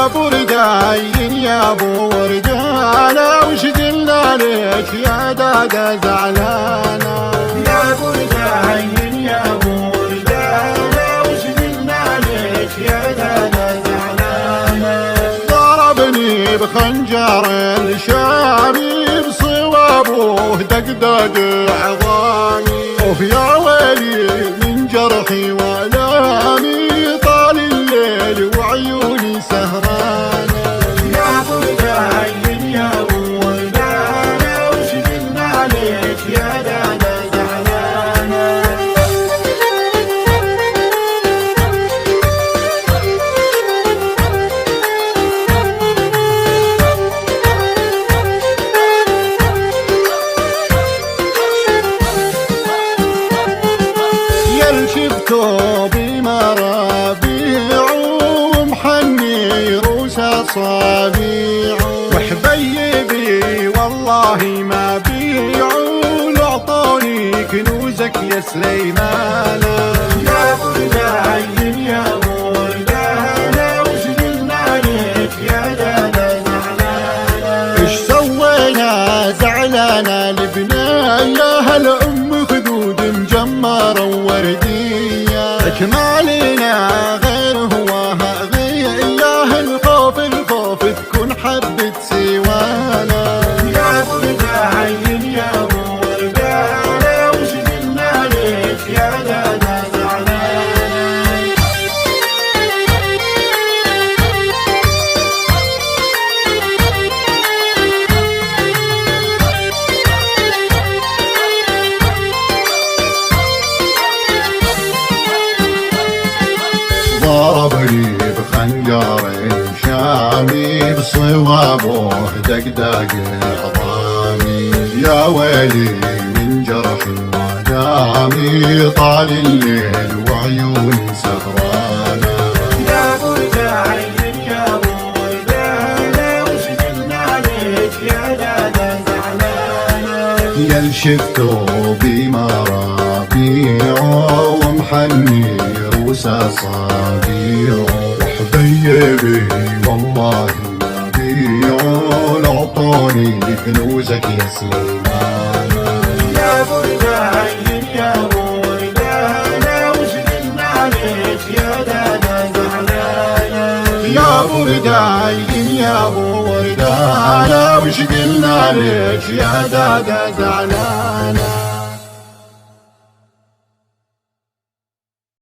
يا برداين يا ابو وردانه وش قلنا لك يا دادا زعلانه. يا برداين يا ابو وردانه وش قلنا لك يا دادا زعلانه. ضربني بخنجر الشامي بصوابه دقدق عظامي، اوف يا ويلي من جرحي والامي طال الليل وعيوني سهرانه. يا برداين يا ابو وردانه وش قلنا لك يا دادا زعلانه. شفتو بمرابيع ومحني روس اصابيع، وحبيبي والله ما بيعوا لعطوني كنوزك يا سليمانه. يا برداين يا ابو وردانه وش قلنا لك يا دادا زعلانه. ايش سوينا زعلانه لبنايا هالام خدود مجمره وورديه، اكمالنا غير هواها غياه الخوف الخوف تكون حبة سوانا. يا برداين يا ابو وردانه وش قلنا لك يا دادا زعلانه. ضربني بخنجر شامي بصوابه دقدق عظامي، يا ويلي من جرحي ودامي طال الليل وعيوني سهرانه. يا برداين يا ابو وردانه وش قلنا لك يا دادا زعلانه. يا شفتو بمرابيع ومحني روس اصابيع، وحبيبي والله ما بيعوا لعطوني كنوزك يا سليمانه. يا برداين يا ابو وردانه وش قلنا لك يا دادا زعلانه. يا برداين يا ابو وردانه وش قلنا لك يا دادا زعلانه.